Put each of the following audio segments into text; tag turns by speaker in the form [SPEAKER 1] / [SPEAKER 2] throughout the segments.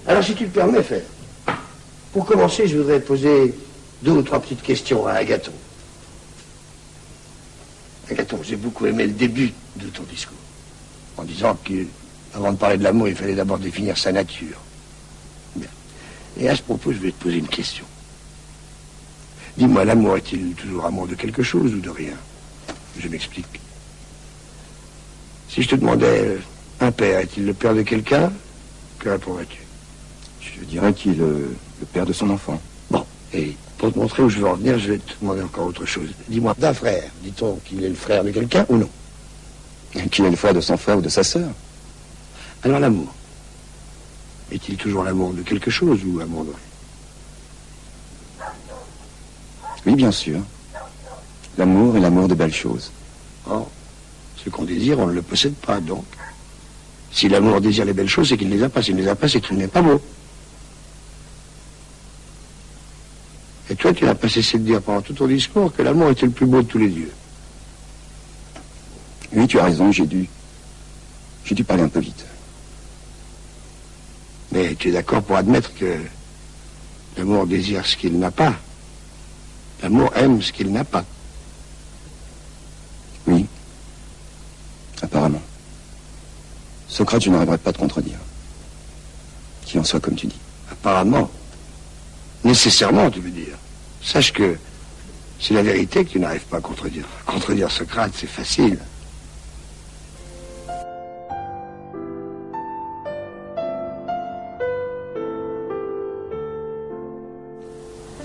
[SPEAKER 1] Alors, si tu le permets, Fer, pour commencer, je voudrais poser 2 ou 3 petites questions à Agathon. Agathon, j'ai beaucoup aimé le début de ton discours, en disant qu'avant de parler de l'amour, il fallait d'abord définir sa nature. Bien. Et à ce propos, je vais te poser une question. Dis-moi, l'amour est-il toujours amour de quelque chose ou de rien? Je m'explique. Si je te demandais, un père est-il le père de quelqu'un? Que répondrais-tu?
[SPEAKER 2] Je dirais qu'il est le père de son enfant.
[SPEAKER 1] Bon, et pour te montrer où je veux en venir, je vais te demander encore autre chose. Dis-moi, d'un frère, dit-on qu'il est le frère de quelqu'un ou non?
[SPEAKER 2] Qu'il est le frère de son frère ou de sa sœur.
[SPEAKER 1] Alors l'amour, est-il toujours l'amour de quelque chose ou amour de rien?
[SPEAKER 2] Oui, bien sûr. L'amour est l'amour de belles choses.
[SPEAKER 1] Or, ce qu'on désire, on ne le possède pas, donc. Si l'amour désire les belles choses, c'est qu'il ne les a pas. S'il ne les a pas, c'est qu'il n'est pas beau. Et toi, tu n'as pas cessé de dire pendant tout ton discours que l'amour était le plus beau de tous les dieux.
[SPEAKER 2] Oui, tu as raison, j'ai dû parler un peu vite.
[SPEAKER 1] Mais tu es d'accord pour admettre que l'amour désire ce qu'il n'a pas. L'amour aime ce qu'il n'a pas.
[SPEAKER 2] Oui. Apparemment. Socrate, je n'arriverai pas à te contredire. Qu'il en soit comme tu dis.
[SPEAKER 1] Apparemment. Nécessairement, tu veux dire. Sache que c'est la vérité que tu n'arrives pas à contredire. Contredire Socrate, c'est facile.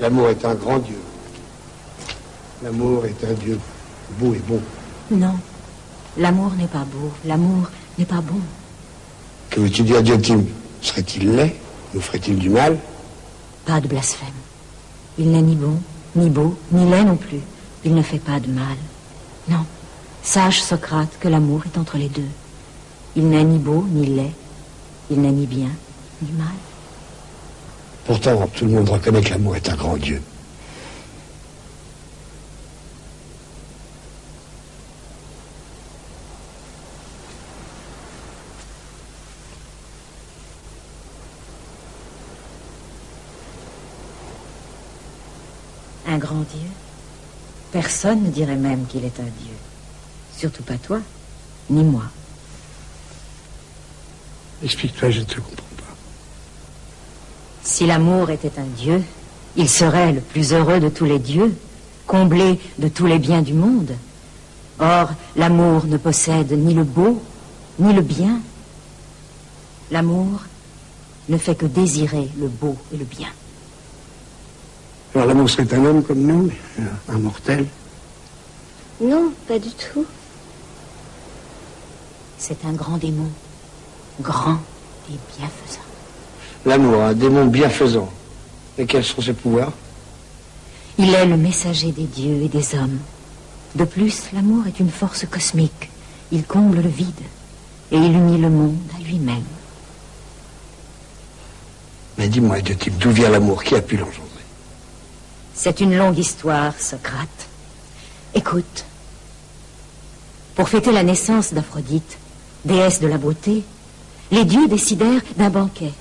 [SPEAKER 1] L'amour est un grand Dieu. L'amour est un Dieu beau et bon.
[SPEAKER 3] Non, l'amour n'est pas beau, l'amour n'est pas bon.
[SPEAKER 1] Que veux-tu dire, Diotime? Serait-il laid? Nous ferait-il du mal?
[SPEAKER 3] Pas de blasphème. Il n'est ni bon, ni beau, ni laid non plus. Il ne fait pas de mal. Non, sache Socrate que l'amour est entre les deux. Il n'est ni beau, ni laid. Il n'est ni bien, ni mal.
[SPEAKER 1] Pourtant, tout le monde reconnaît que l'amour est un grand Dieu.
[SPEAKER 3] Un grand Dieu? Personne ne dirait même qu'il est un Dieu. Surtout pas toi, ni moi.
[SPEAKER 1] Explique-toi, je ne te comprends pas.
[SPEAKER 3] Si l'amour était un Dieu, il serait le plus heureux de tous les dieux, comblé de tous les biens du monde. Or, l'amour ne possède ni le beau, ni le bien. L'amour ne fait que désirer le beau et le bien.
[SPEAKER 1] Alors l'amour serait un homme comme nous, un mortel?
[SPEAKER 4] Non, pas du tout.
[SPEAKER 3] C'est un grand démon, grand et bienfaisant.
[SPEAKER 1] L'amour, un démon bienfaisant. Et quels sont ses pouvoirs?
[SPEAKER 3] Il est le messager des dieux et des hommes. De plus, l'amour est une force cosmique. Il comble le vide et il unit le monde à lui-même.
[SPEAKER 1] Mais dis-moi, Diotime, d'où vient l'amour? Qui a pu l'engendrer?
[SPEAKER 3] C'est une longue histoire, Socrate. Écoute. Pour fêter la naissance d'Aphrodite, déesse de la beauté, les dieux décidèrent d'un banquet.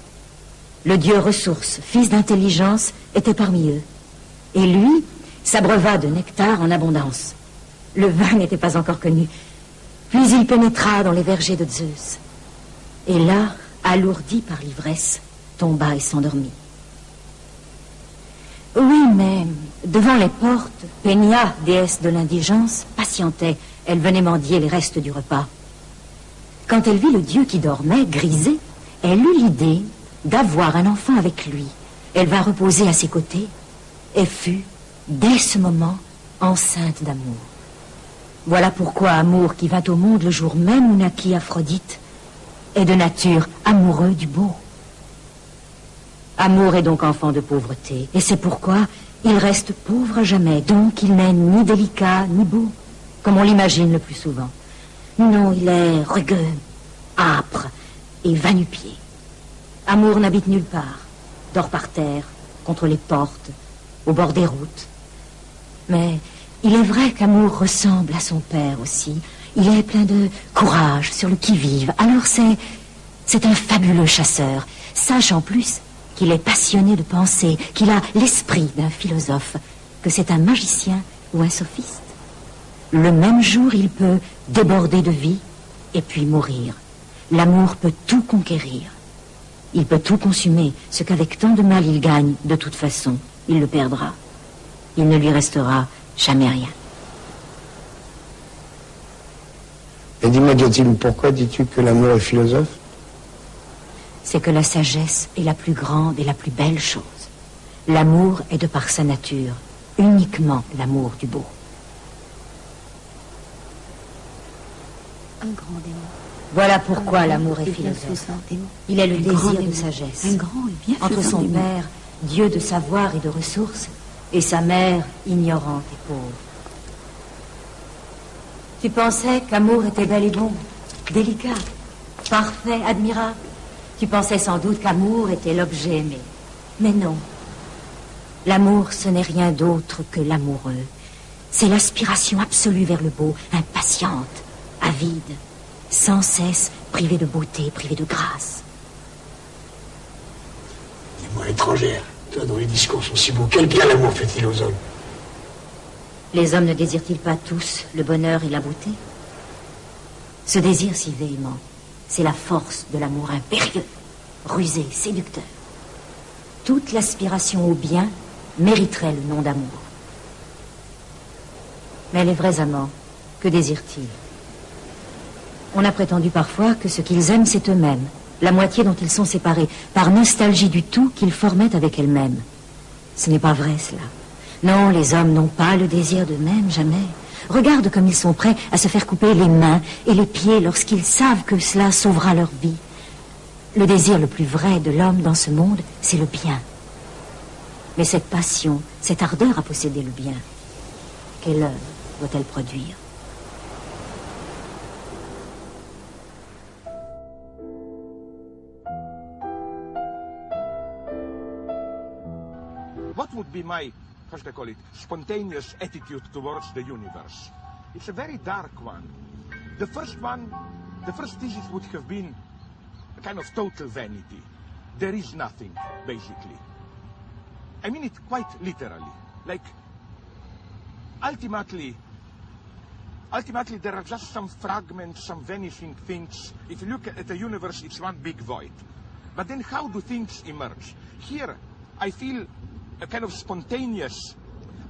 [SPEAKER 3] Le dieu ressource, fils d'intelligence, était parmi eux. Et lui s'abreuva de nectar en abondance. Le vin n'était pas encore connu. Puis il pénétra dans les vergers de Zeus. Et là, alourdi par l'ivresse, tomba et s'endormit. Oui, mais devant les portes, Pénia, déesse de l'indigence, patientait. Elle venait mendier les restes du repas. Quand elle vit le dieu qui dormait, grisé, elle eut l'idée d'avoir un enfant avec lui. Elle vint reposer à ses côtés et fut, dès ce moment, enceinte d'amour. Voilà pourquoi Amour, qui vint au monde le jour même où naquit Aphrodite, est de nature amoureux du beau. Amour est donc enfant de pauvreté, et c'est pourquoi il reste pauvre à jamais, donc il n'est ni délicat ni beau, comme on l'imagine le plus souvent. Non, il est rugueux, âpre et va-nu-pied. Amour n'habite nulle part, dort par terre, contre les portes, au bord des routes. Mais il est vrai qu'Amour ressemble à son père aussi. Il est plein de courage, sur le qui-vive. Alors c'est C'est un fabuleux chasseur. Sache en plus qu'il est passionné de pensée, qu'il a l'esprit d'un philosophe, que c'est un magicien ou un sophiste. Le même jour, il peut déborder de vie et puis mourir. L'amour peut tout conquérir. Il peut tout consumer, ce qu'avec tant de mal il gagne, de toute façon, il le perdra. Il ne lui restera jamais rien.
[SPEAKER 1] Et dis-moi, Diotile, pourquoi dis-tu que l'amour est philosophe?
[SPEAKER 3] C'est que la sagesse est la plus grande et la plus belle chose. L'amour est de par sa nature, uniquement l'amour du beau.
[SPEAKER 4] Un grand démon.
[SPEAKER 3] Voilà pourquoi l'amour est philosophe. Il est le désir de sagesse.
[SPEAKER 4] Un grand et bien
[SPEAKER 3] Entre son père, Dieu de savoir et de ressources, et sa mère, ignorante et pauvre. Tu pensais qu'amour était bel et bon, délicat, parfait, admirable. Tu pensais sans doute qu'amour était l'objet aimé. Mais non. L'amour, ce n'est rien d'autre que l'amoureux. C'est l'aspiration absolue vers le beau, impatiente, avide, sans cesse privée de beauté, privée de grâce.
[SPEAKER 1] Dis-moi, étrangère, toi dont les discours sont si beaux, quel bien l'amour fait-il aux hommes?
[SPEAKER 3] Les hommes ne désirent-ils pas tous le bonheur et la beauté? Ce désir si véhément, c'est la force de l'amour impérieux, rusé, séducteur. Toute l'aspiration au bien mériterait le nom d'amour. Mais les vrais amants, que désirent-ils? On a prétendu parfois que ce qu'ils aiment, c'est eux-mêmes, la moitié dont ils sont séparés, par nostalgie du tout qu'ils formaient avec elles-mêmes. Ce n'est pas vrai, cela. Non, les hommes n'ont pas le désir d'eux-mêmes, jamais. Regarde comme ils sont prêts à se faire couper les mains et les pieds lorsqu'ils savent que cela sauvera leur vie. Le désir le plus vrai de l'homme dans ce monde, c'est le bien. Mais cette passion, cette ardeur à posséder le bien, quelle œuvre doit-elle produire?
[SPEAKER 5] What would be my, how should I call it, spontaneous attitude towards the universe? It's a very dark one. The first thesis would have been a kind of total vanity. There is nothing, basically. I mean it quite literally. Like, ultimately there are just some fragments, some vanishing things. If you look at the universe, it's one big void. But then how do things emerge? Here, I feel a kind of spontaneous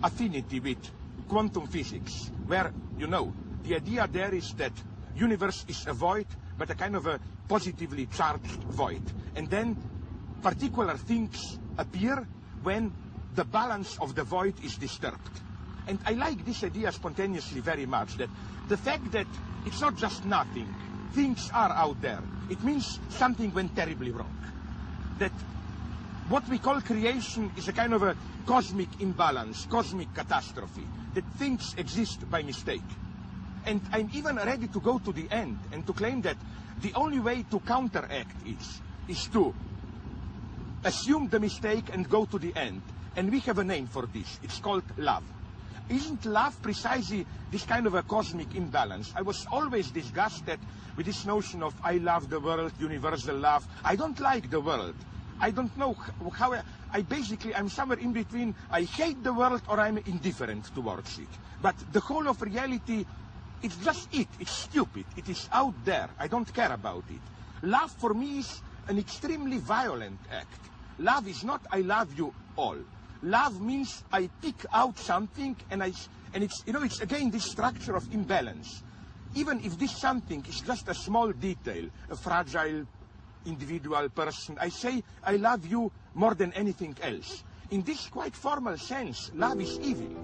[SPEAKER 5] affinity with quantum physics, where, you know, the idea there is that universe is a void, but a kind of a positively charged void. And then particular things appear when the balance of the void is disturbed. And I like this idea spontaneously very much, that the fact that it's not just nothing, things are out there. It means something went terribly wrong. That what we call creation is a kind of a cosmic imbalance, cosmic catastrophe, that things exist by mistake. And I'm even ready to go to the end and to claim that the only way to counteract it is to assume the mistake and go to the end. And we have a name for this. It's called love. Isn't love precisely this kind of a cosmic imbalance? I was always disgusted with this notion of I love the world, universal love. I don't like the world. I don't know how I'm somewhere in between. I hate the world or I'm indifferent towards it. But the whole of reality, it's just it. It's stupid. It is out there. I don't care about it. Love for me is an extremely violent act. Love is not I love you all. Love means I pick out something and it's, you know, it's again this structure of imbalance. Even if this something is just a small detail, a fragile individual person, I say I love you more than anything else. In this quite formal sense, love is evil.